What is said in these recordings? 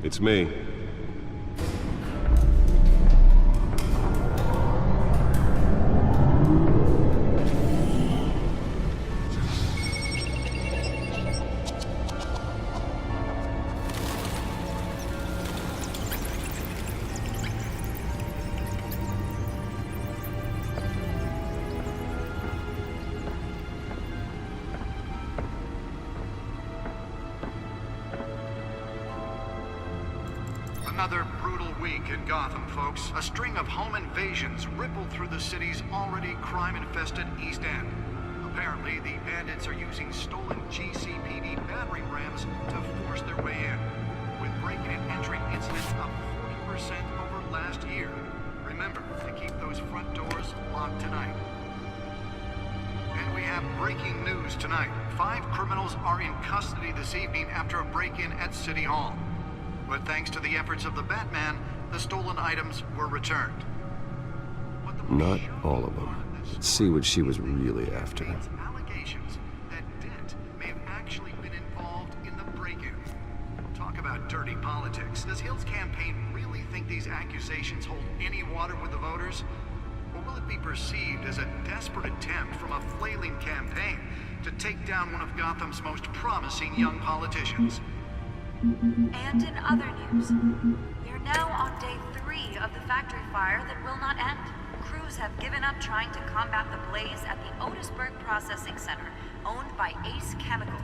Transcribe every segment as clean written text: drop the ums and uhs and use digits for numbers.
It's me. Another brutal week in Gotham, folks. A string of home invasions rippled through the city's already crime-infested East End. Apparently, the bandits are using stolen GCPD battering rams to force their way in, with breaking and entering incidents up 40% over last year. Remember to keep those front doors locked tonight. And we have breaking news tonight. 5 criminals are in custody this evening after a break-in at City Hall. But thanks to the efforts of the Batman, the stolen items were returned. Not all of them. Let's see what she was really after. Allegations that Dent may have actually been involved in the break-in. Talk about dirty politics. Does Hill's campaign really think these accusations hold any water with the voters? Or will it be perceived as a desperate attempt from a flailing campaign to take down one of Gotham's most promising young politicians? And in other news, we are now on day 3 of the factory fire that will not end. Crews have given up trying to combat the blaze at the Otisburg Processing Center, owned by Ace Chemical.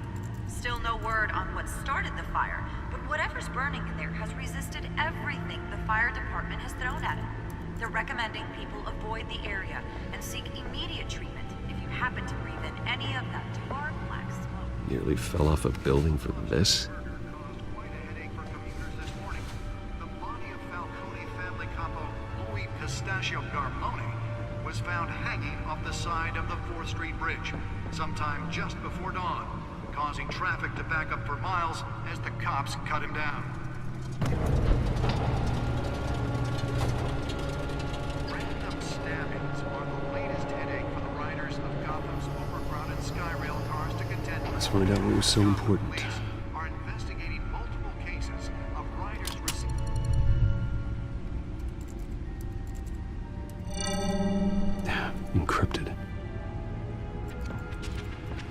Still no word on what started the fire, but whatever's burning in there has resisted everything the fire department has thrown at it. They're recommending people avoid the area and seek immediate treatment if you happen to breathe in any of that dark black smoke. Nearly fell off a building for this. Was found hanging off the side of the 4th Street Bridge sometime just before dawn, causing traffic to back up for miles as the cops cut him down. Random stabbings are the latest headache for the riders of Gotham's overcrowded Skyrail cars to contend with. Let's find out what was so important. Police are investigating multiple cases of riders receiving. Encrypted.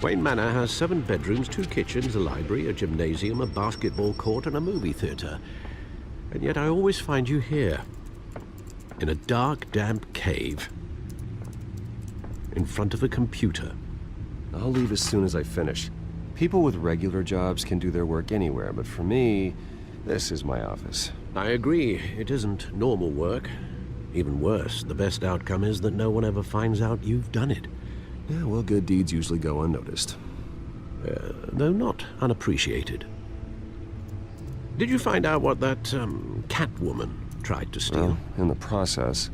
Wayne Manor has 7 bedrooms, 2 kitchens, a library, a gymnasium, a basketball court, and a movie theater. And yet I always find you here, in a dark, damp cave, in front of a computer. I'll leave as soon as I finish. People with regular jobs can do their work anywhere, but for me, this is my office. I agree, it isn't normal work. Even worse, the best outcome is that no one ever finds out you've done it. Yeah, well, good deeds usually go unnoticed. Though not unappreciated. Did you find out what that, Catwoman tried to steal? Well, in the process.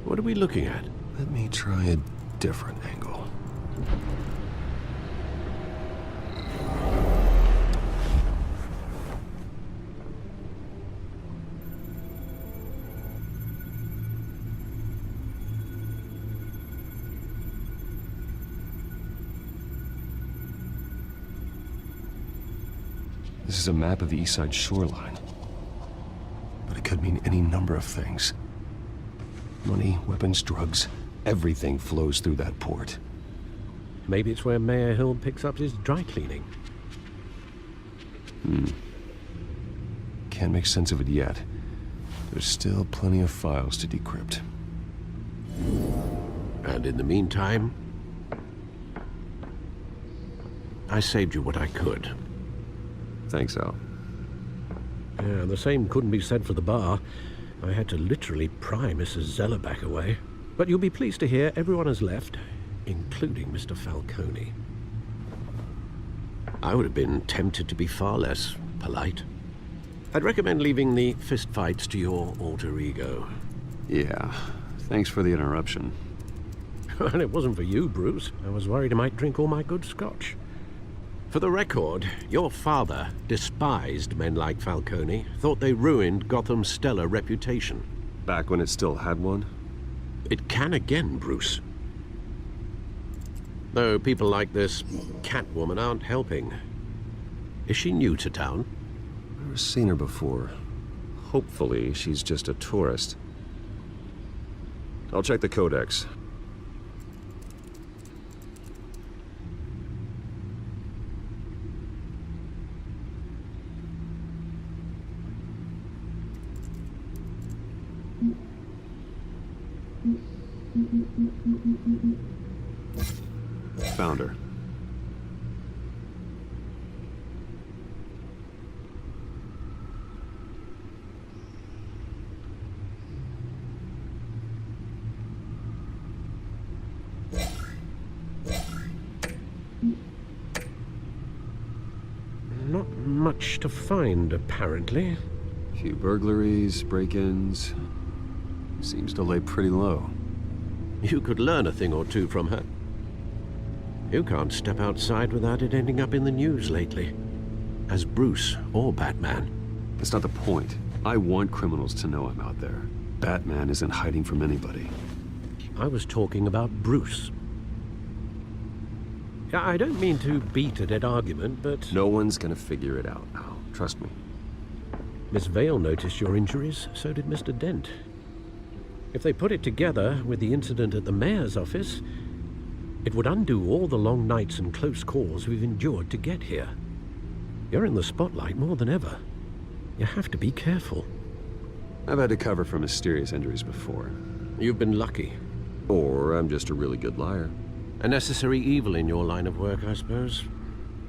What are we looking at? Let me try a different angle. This is a map of the East Side shoreline. But it could mean any number of things. Money, weapons, drugs, everything flows through that port. Maybe it's where Mayor Hill picks up his dry cleaning. Can't make sense of it yet. There's still plenty of files to decrypt. And in the meantime, I saved you what I could. Thanks, Al. Yeah, the same couldn't be said for the bar. I had to literally pry Mrs. Zeller back away. But you'll be pleased to hear everyone has left, including Mr. Falcone. I would have been tempted to be far less polite. I'd recommend leaving the fistfights to your alter ego. Yeah, thanks for the interruption. And it wasn't for you, Bruce. I was worried I might drink all my good scotch. For the record, your father despised men like Falcone, thought they ruined Gotham's stellar reputation. Back when it still had one? It can again, Bruce. Though people like this Catwoman aren't helping. Is she new to town? Never seen her before. Hopefully, she's just a tourist. I'll check the codex. Found her. Not much to find, apparently. Few burglaries, break-ins. Seems to lay pretty low. You could learn a thing or two from her. You can't step outside without it ending up in the news lately. As Bruce or Batman. That's not the point. I want criminals to know I'm out there. Batman isn't hiding from anybody. I was talking about Bruce. Yeah, I don't mean to beat a dead argument, but... No one's gonna figure it out now. Trust me. Miss Vale noticed your injuries, so did Mr. Dent. If they put it together with the incident at the mayor's office, it would undo all the long nights and close calls we've endured to get here. You're in the spotlight more than ever. You have to be careful. I've had to cover for mysterious injuries before. You've been lucky. Or I'm just a really good liar. A necessary evil in your line of work, I suppose.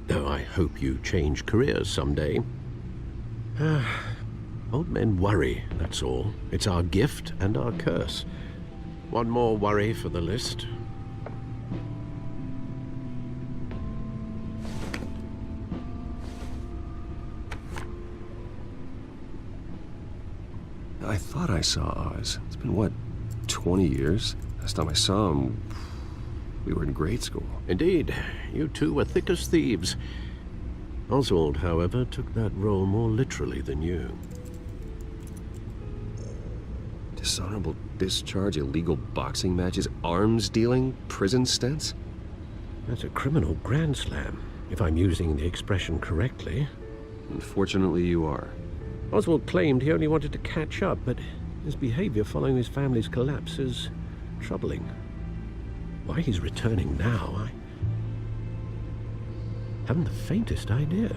Though I hope you change careers someday. Old men worry, that's all. It's our gift and our curse. One more worry for the list. I thought I saw Oz. It's been, what, 20 years? Last time I saw him, we were in grade school. Indeed, you two were thick as thieves. Oswald, however, took that role more literally than you. Dishonorable discharge, illegal boxing matches, arms dealing, prison stints? That's a criminal grand slam, if I'm using the expression correctly. Unfortunately, you are. Oswald claimed he only wanted to catch up, but his behavior following his family's collapse is troubling. Why he's returning now, I haven't the faintest idea.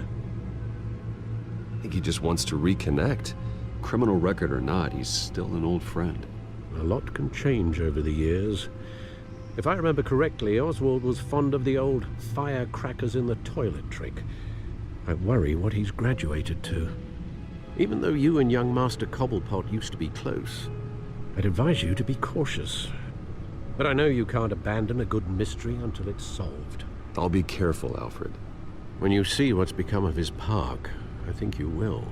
I think he just wants to reconnect. Criminal record or not, he's still an old friend. A lot can change over the years. If I remember correctly, Oswald was fond of the old firecrackers in the toilet trick. I worry what he's graduated to. Even though you and young Master Cobblepot used to be close, I'd advise you to be cautious. But I know you can't abandon a good mystery until it's solved. I'll be careful, Alfred. When you see what's become of his park, I think you will.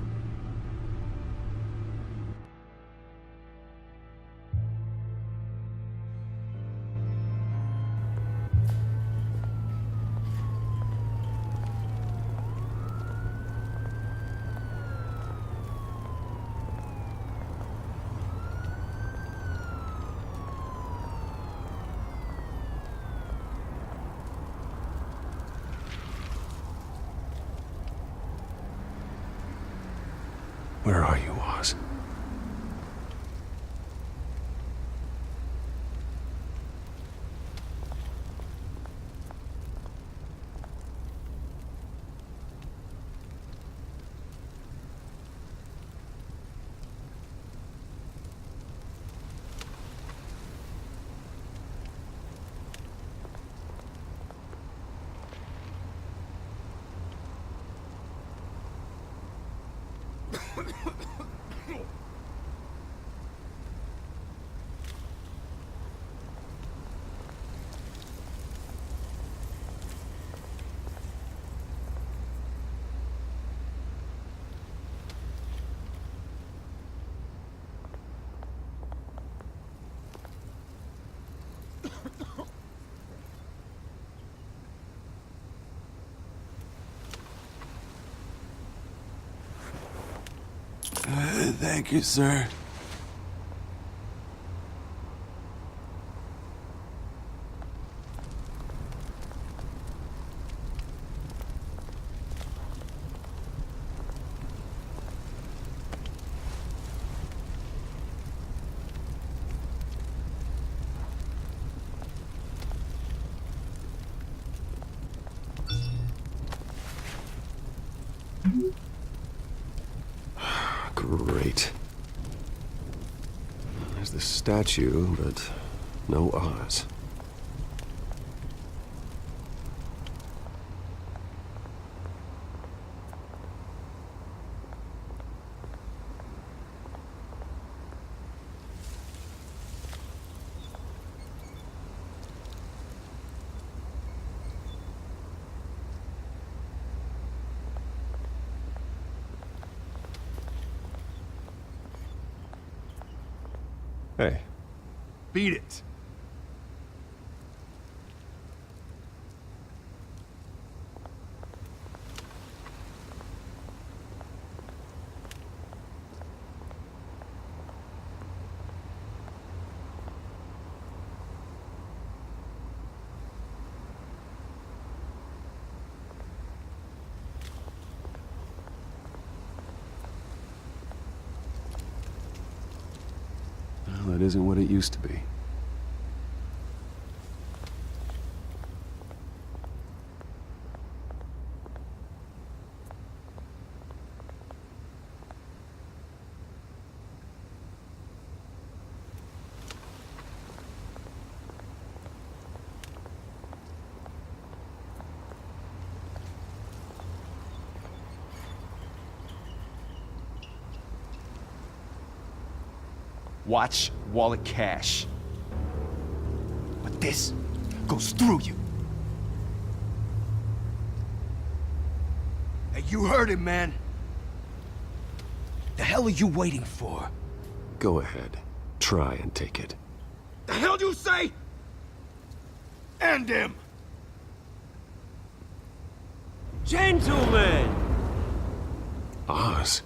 Where are you, Oz? Thank you, sir. Great. There's the statue, but no Oz. Hey. Beat it. Well, that isn't what it used to be. Watch wallet cash. But this goes through you. Hey, you heard it, man. The hell are you waiting for? Go ahead. Try and take it. The hell do you say? End him! Gentlemen! Oz?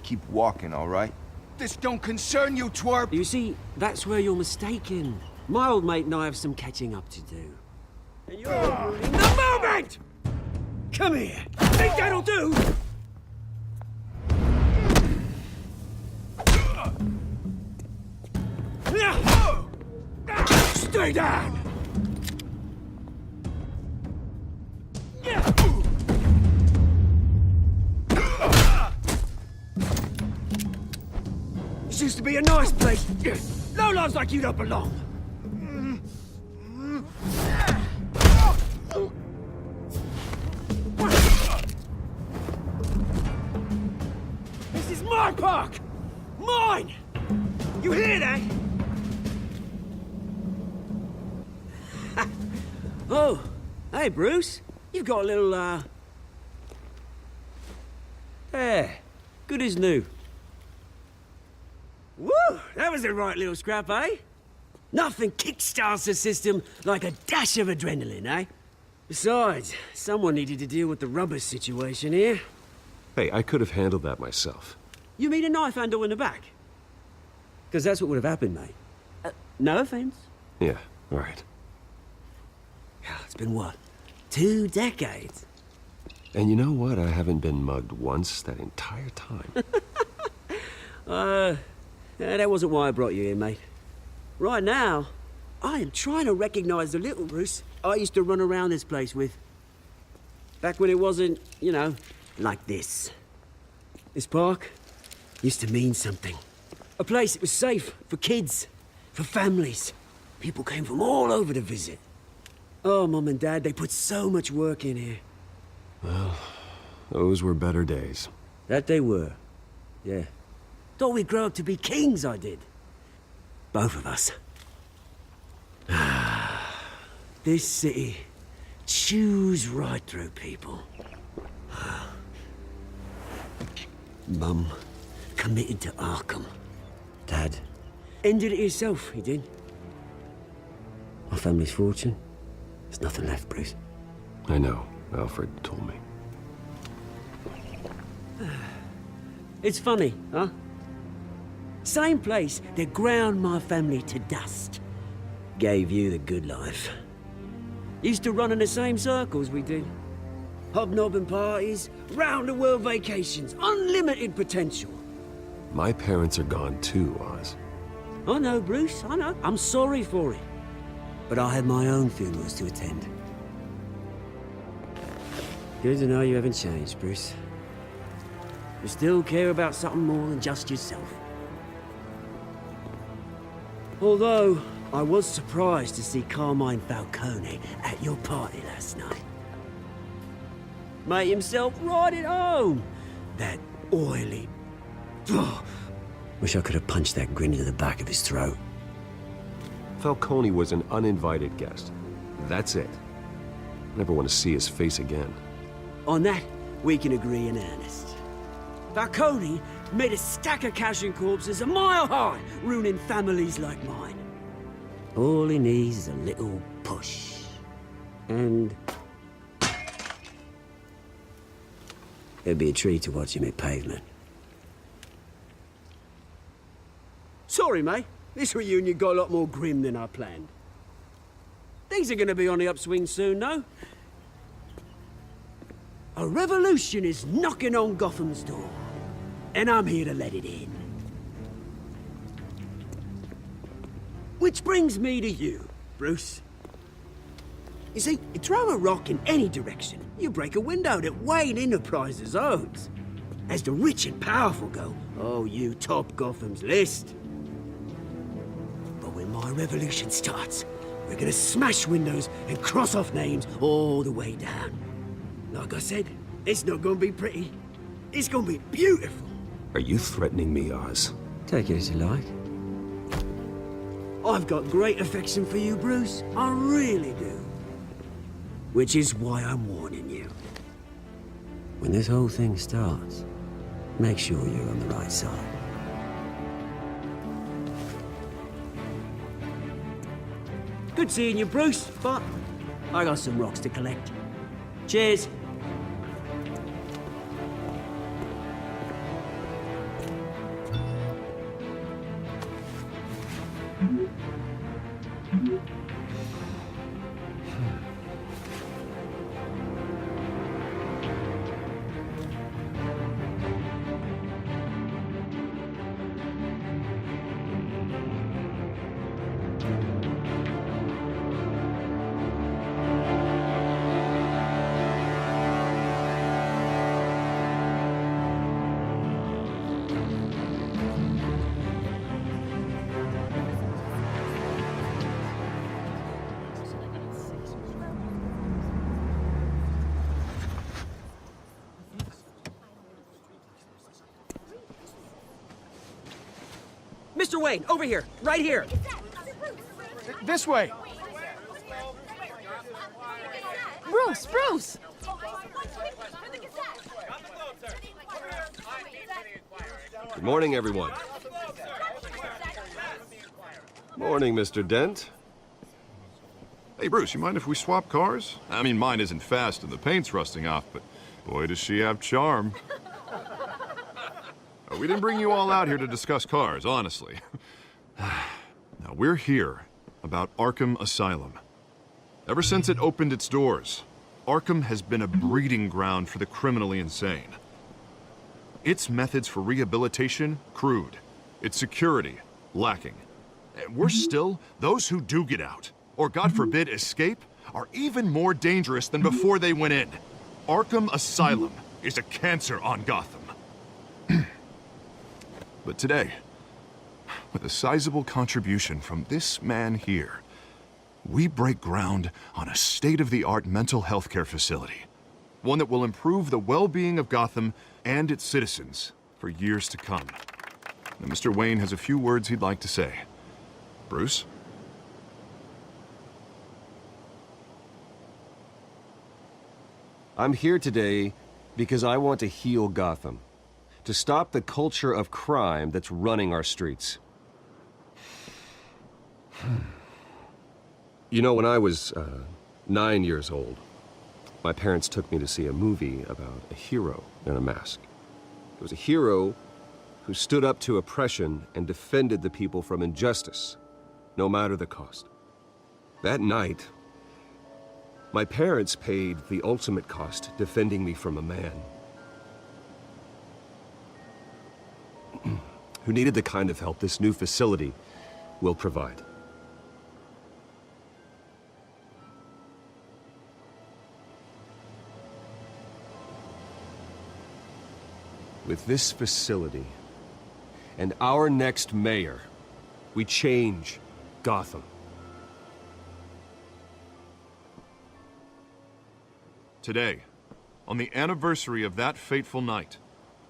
Keep walking, all right? This don't concern you, twerp! You see, that's where you're mistaken. My old mate and I have some catching up to do. And you're ruining the moment! Come here! Think that'll do? Stay down! This used to be a nice place. Lowlifes like you don't belong. This is my park! Mine! You hear that? Oh, hey, Bruce. You've got a little, There. Good as new. Woo! That was a right little scrap, eh? Nothing kickstarts the system like a dash of adrenaline, eh? Besides, someone needed to deal with the rubber situation here. Hey, I could have handled that myself. You mean a knife handle in the back? Because that's what would have happened, mate. No offense. Yeah, right. It's been what? 2 decades? And you know what? I haven't been mugged once that entire time. That wasn't why I brought you here, mate. Right now, I am trying to recognize the little Bruce I used to run around this place with. Back when it wasn't, you know, like this. This park used to mean something. A place that was safe for kids, for families. People came from all over to visit. Oh, Mum and Dad, they put so much work in here. Well, those were better days. That they were. Yeah. Thought we'd grow up to be kings, I did. Both of us. This city chews right through people. Mum committed to Arkham. Dad ended it himself, he did. My family's fortune. There's nothing left, Bruce. I know. Alfred told me. It's funny, huh? Same place that ground my family to dust. Gave you the good life. Used to run in the same circles we did. Hobnobbing parties, round-the-world vacations, unlimited potential. My parents are gone too, Oz. I know, Bruce, I know. I'm sorry for it. But I had my own funerals to attend. Good to know you haven't changed, Bruce. You still care about something more than just yourself. Although, I was surprised to see Carmine Falcone at your party last night. Made himself right at home. That oily... Oh, wish I could have punched that grin into the back of his throat. Falcone was an uninvited guest. That's it. Never want to see his face again. On that, we can agree in earnest. Falcone made a stack of cash and corpses a mile high, ruining families like mine. All he needs is a little push. And... it'd be a treat to watch him hit pavement. Sorry, mate. This reunion got a lot more grim than I planned. Things are gonna be on the upswing soon, though. A revolution is knocking on Gotham's door, and I'm here to let it in. Which brings me to you, Bruce. You see, you throw a rock in any direction, you break a window that Wayne Enterprises owns. As the rich and powerful go, oh, you top Gotham's list. But when my revolution starts, we're gonna smash windows and cross off names all the way down. Like I said, it's not gonna be pretty. It's gonna be beautiful. Are you threatening me, Oz? Take it as you like. I've got great affection for you, Bruce. I really do. Which is why I'm warning you. When this whole thing starts, make sure you're on the right side. Good seeing you, Bruce, but I got some rocks to collect. Cheers. Mr. Wayne, over here, right here. This way! Bruce! Good morning, everyone. Morning, Mr. Dent. Hey, Bruce, you mind if we swap cars? I mean, mine isn't fast and the paint's rusting off, but boy, does she have charm. We didn't bring you all out here to discuss cars, honestly. Now, we're here about Arkham Asylum. Ever since it opened its doors, Arkham has been a breeding ground for the criminally insane. Its methods for rehabilitation, crude. Its security, lacking. And worse still, those who do get out, or God forbid, escape, are even more dangerous than before they went in. Arkham Asylum is a cancer on Gotham. But today, with a sizable contribution from this man here, we break ground on a state-of-the-art mental health care facility. One that will improve the well-being of Gotham and its citizens for years to come. Now, Mr. Wayne has a few words he'd like to say. Bruce? I'm here today because I want to heal Gotham. To stop the culture of crime that's running our streets. You know, when I was 9 years old, my parents took me to see a movie about a hero in a mask. It was a hero who stood up to oppression and defended the people from injustice, no matter the cost. That night, my parents paid the ultimate cost defending me from a man who needed the kind of help this new facility will provide. With this facility and our next mayor, we change Gotham. Today, on the anniversary of that fateful night,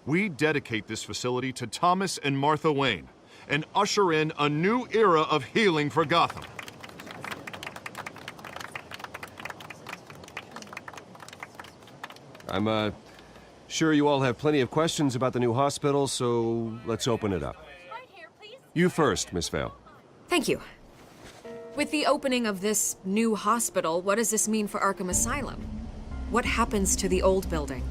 we dedicate this facility to Thomas and Martha Wayne and usher in a new era of healing for Gotham. I'm, sure you all have plenty of questions about the new hospital, so let's open it up. You first, Miss Vale. Thank you. With the opening of this new hospital, what does this mean for Arkham Asylum? What happens to the old building?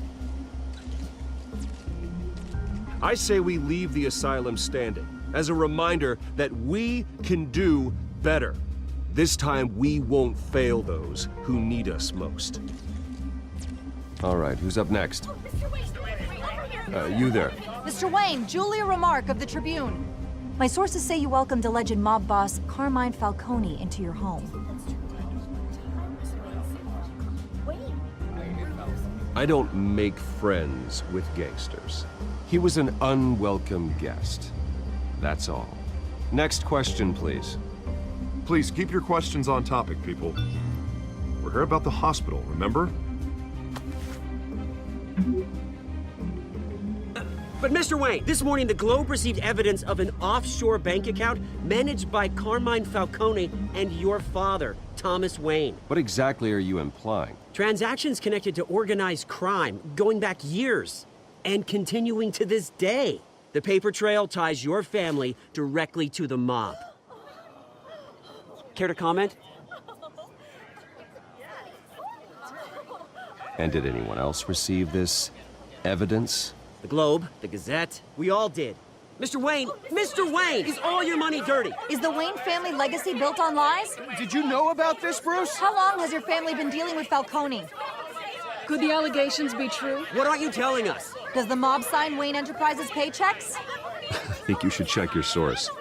I say we leave the asylum standing as a reminder that we can do better. This time we won't fail those who need us most. All right, who's up next? You there. Mr. Wayne, Julia Remark of the Tribune. My sources say you welcomed alleged mob boss Carmine Falcone into your home. I don't make friends with gangsters. He was an unwelcome guest. That's all. Next question, please. Please keep your questions on topic, people. We're here about the hospital, remember? But Mr. Wayne, this morning the Globe received evidence of an offshore bank account managed by Carmine Falcone and your father, Thomas Wayne. What exactly are you implying? Transactions connected to organized crime going back years and continuing to this day. The paper trail ties your family directly to the mob. Care to comment? And did anyone else receive this evidence? The Globe, the Gazette, we all did. Mr. Wayne, is all your money dirty? Is the Wayne family legacy built on lies? Did you know about this, Bruce? How long has your family been dealing with Falcone? Could the allegations be true? What aren't you telling us? Does the mob sign Wayne Enterprises paychecks? I think you should check your source.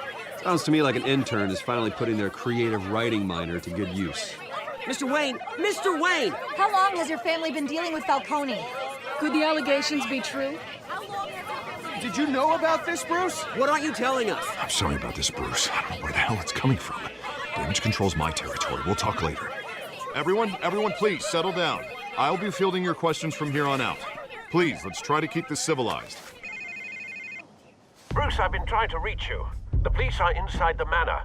Sounds to me like an intern is finally putting their creative writing minor to good use. Mr. Wayne! How long has your family been dealing with Falcone? Could the allegations be true? Did you know about this, Bruce? What aren't you telling us? I'm sorry about this, Bruce. I don't know where the hell it's coming from. Damage control's my territory. We'll talk later. Everyone, please settle down. I'll be fielding your questions from here on out. Please, let's try to keep this civilized. Bruce, I've been trying to reach you. The police are inside the manor.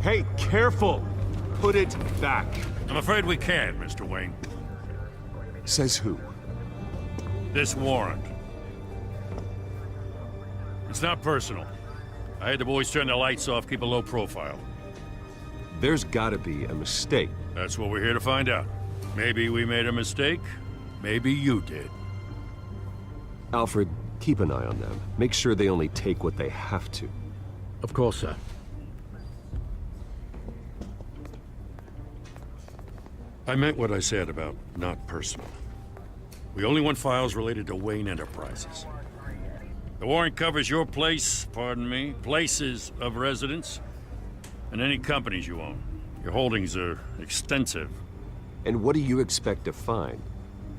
Hey, careful! Put it back. I'm afraid we can't, Mr. Wayne. Says who? This warrant. It's not personal. I had the boys turn the lights off, keep a low profile. There's gotta be a mistake. That's what we're here to find out. Maybe we made a mistake. Maybe you did. Alfred, keep an eye on them. Make sure they only take what they have to. Of course, sir. I meant what I said about not personal. We only want files related to Wayne Enterprises. The warrant covers your place, pardon me, places of residence, and any companies you own. Your holdings are extensive. And what do you expect to find?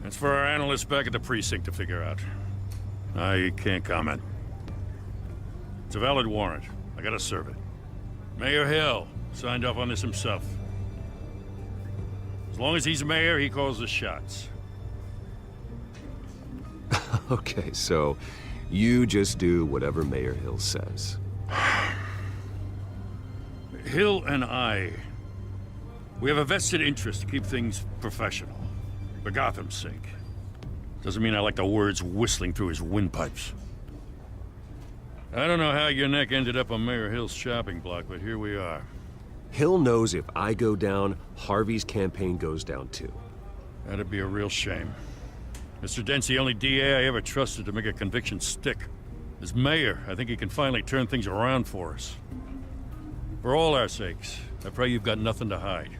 That's for our analysts back at the precinct to figure out. I can't comment. It's a valid warrant. I gotta serve it. Mayor Hill signed off on this himself. As long as he's mayor, he calls the shots. Okay, so you just do whatever Mayor Hill says. Hill and we have a vested interest to keep things professional. For Gotham's sake. Doesn't mean I like the words whistling through his windpipes. I don't know how your neck ended up on Mayor Hill's shopping block, but here we are. Hill knows if I go down, Harvey's campaign goes down too. That'd be a real shame. Mr. Dent's the only DA I ever trusted to make a conviction stick. As mayor, I think he can finally turn things around for us. For all our sakes, I pray you've got nothing to hide.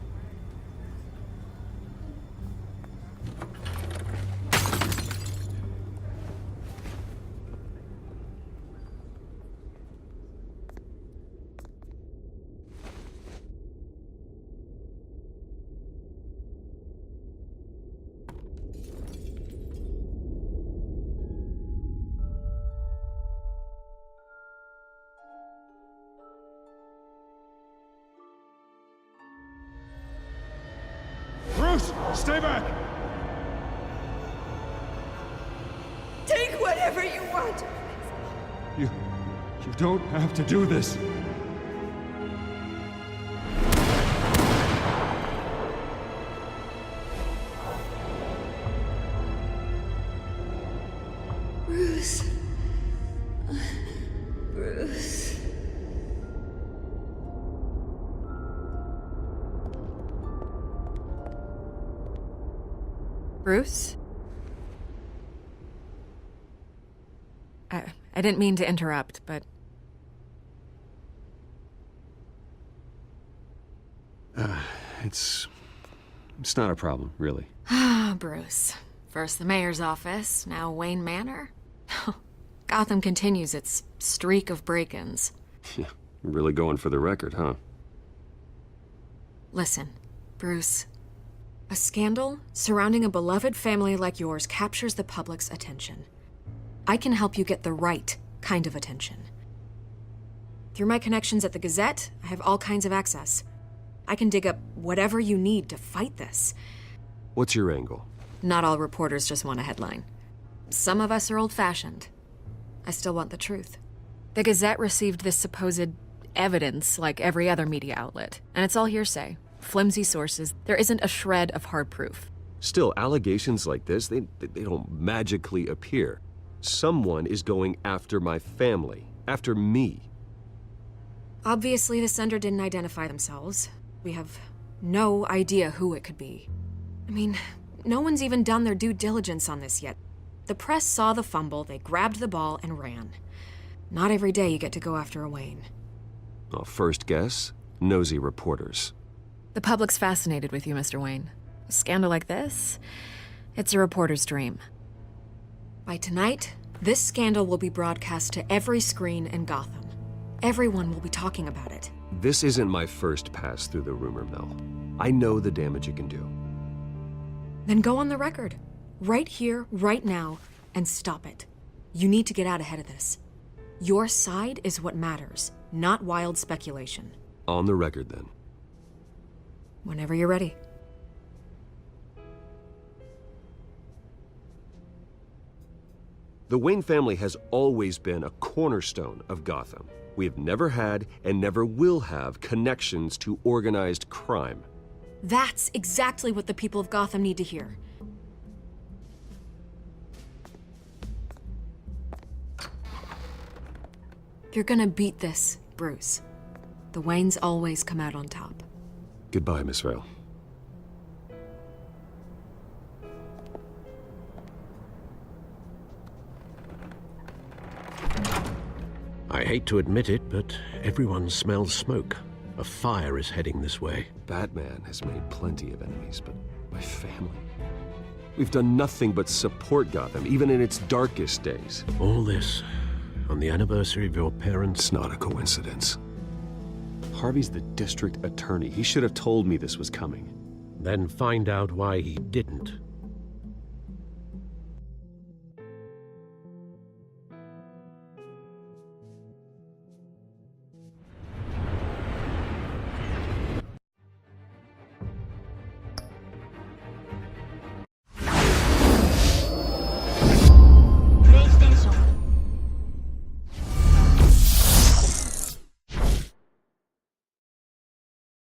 Bruce, stay back! Take whatever you want. You don't have to do this. Bruce. Bruce. Bruce? I didn't mean to interrupt, but... It's not a problem, really. Ah, Bruce. First the mayor's office, now Wayne Manor. Gotham continues its streak of break-ins. Yeah, you're really going for the record, huh? Listen, Bruce. A scandal surrounding a beloved family like yours captures the public's attention. I can help you get the right kind of attention. Through my connections at the Gazette, I have all kinds of access. I can dig up whatever you need to fight this. What's your angle? Not all reporters just want a headline. Some of us are old-fashioned. I still want the truth. The Gazette received this supposed evidence like every other media outlet, and it's all hearsay. Flimsy sources. There isn't a shred of hard proof. Still, allegations like this, they don't magically appear. Someone is going after my family, after me. Obviously, the sender didn't identify themselves. We have no idea who it could be. I mean, no one's even done their due diligence on this yet. The press saw the fumble, they grabbed the ball and ran. Not every day you get to go after a Wayne. Well, first guess, nosy reporters. The public's fascinated with you, Mr. Wayne. A scandal like this, it's a reporter's dream. By tonight, this scandal will be broadcast to every screen in Gotham. Everyone will be talking about it. This isn't my first pass through the rumor mill. I know the damage it can do. Then go on the record. Right here, right now, and stop it. You need to get out ahead of this. Your side is what matters, not wild speculation. On the record, then. Whenever you're ready. The Wayne family has always been a cornerstone of Gotham. We have never had and never will have connections to organized crime. That's exactly what the people of Gotham need to hear. You're gonna beat this, Bruce. The Waynes always come out on top. Goodbye, Miss Vale. I hate to admit it, but everyone smells smoke. A fire is heading this way. Batman has made plenty of enemies, but my family? We've done nothing but support Gotham, even in its darkest days. All this on the anniversary of your parents'... It's not a coincidence. Harvey's the district attorney. He should have told me this was coming. Then find out why he didn't.